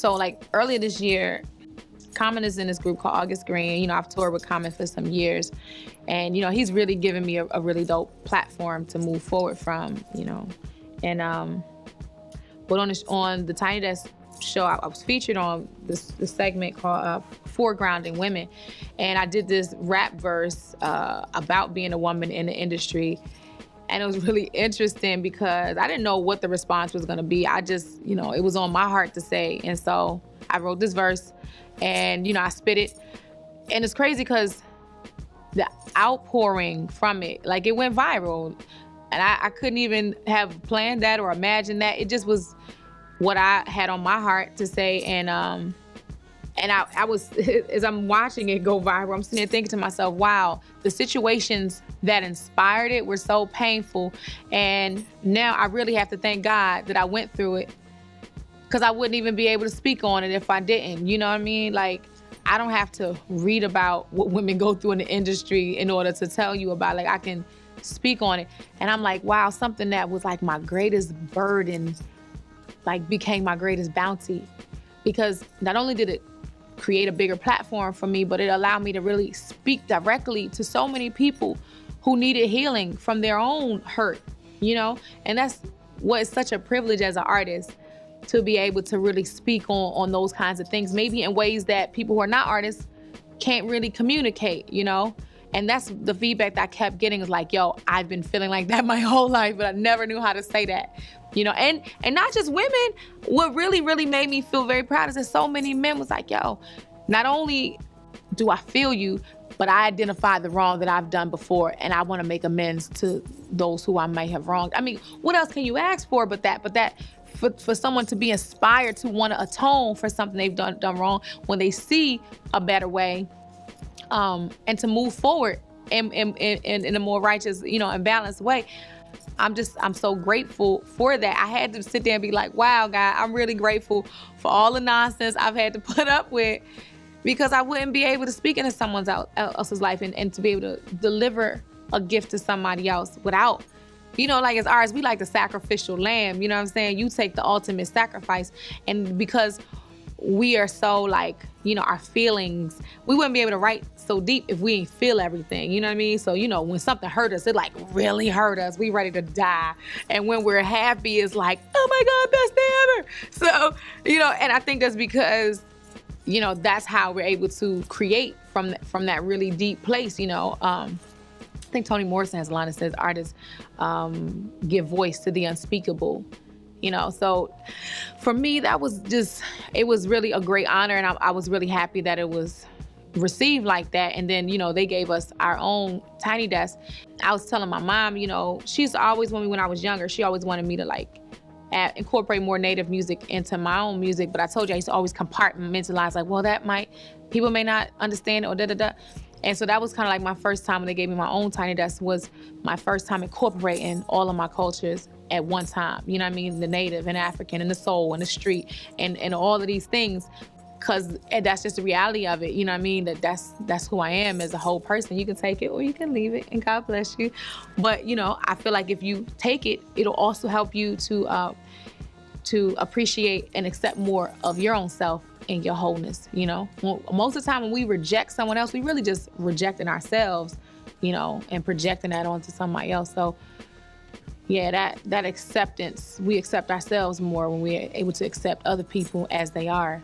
So like earlier this year, Common is in this group called August Green. You know, I've toured with Common for some years. And, you know, he's really given me a really dope platform to move forward from, you know. And, but on the Tiny Desk show, I was featured on this segment called Foregrounding Women. And I did this rap verse about being a woman in the industry. And it was really interesting because I didn't know what the response was gonna be. I just, you know, it was on my heart to say. And so I wrote this verse and, you know, I spit it. And it's crazy because the outpouring from it, like it went viral. And I couldn't even have planned that or imagined that. It just was what I had on my heart to say. And I was, as I'm watching it go viral, I'm sitting there thinking to myself, wow, the situations that inspired it were so painful. And now I really have to thank God that I went through it, because I wouldn't even be able to speak on it if I didn't, you know what I mean? Like, I don't have to read about what women go through in the industry in order to tell you about it. Like, I can speak on it. And I'm like, wow, something that was like my greatest burden, like became my greatest bounty. Because not only did it create a bigger platform for me, but it allowed me to really speak directly to so many people who needed healing from their own hurt, you know? And that's what is such a privilege as an artist, to be able to really speak on those kinds of things, maybe in ways that people who are not artists can't really communicate, you know? And that's the feedback that I kept getting, is like, yo, I've been feeling like that my whole life, but I never knew how to say that, you know? And not just women, what really, really made me feel very proud is that so many men was like, yo, not only do I feel you, but I identified the wrong that I've done before, and I want to make amends to those who I may have wronged. I mean, what else can you ask for but that for someone to be inspired to want to atone for something they've done wrong when they see a better way, and to move forward in a more righteous, you know, and balanced way. I'm so grateful for that. I had to sit there and be like, wow, God, I'm really grateful for all the nonsense I've had to put up with, because I wouldn't be able to speak into someone else's life and to be able to deliver a gift to somebody else without, you know, like as artists, we like the sacrificial lamb, you know what I'm saying? You take the ultimate sacrifice. And because we are so like, you know, our feelings, we wouldn't be able to write so deep if we ain't feel everything, you know what I mean? So, you know, when something hurt us, it like really hurt us. We ready to die. And when we're happy, it's like, oh my God, best day ever. So, you know, and I think that's because, you know, that's how we're able to create from that really deep place, you know. I think Toni Morrison has a line that says artists give voice to the unspeakable, you know. So for me, that was just, it was really a great honor, and I was really happy that it was received like that. And then, you know, they gave us our own Tiny Desk. I was telling my mom, you know, she's always, when I was younger, she always wanted me to like incorporate more native music into my own music. But I told you I used to always compartmentalize, like, well, people may not understand it, or da-da-da. And so that was kind of like my first time when they gave me my own Tiny Desk, was my first time incorporating all of my cultures at one time. You know what I mean? The native and African and the soul and the street and all of these things. Because that's just the reality of it, you know what I mean? That's who I am as a whole person. You can take it or you can leave it, and God bless you. But, you know, I feel like if you take it, it'll also help you to appreciate and accept more of your own self and your wholeness, you know? Most of the time when we reject someone else, we really just rejecting ourselves, you know, and projecting that onto somebody else. So yeah, that acceptance, we accept ourselves more when we're able to accept other people as they are.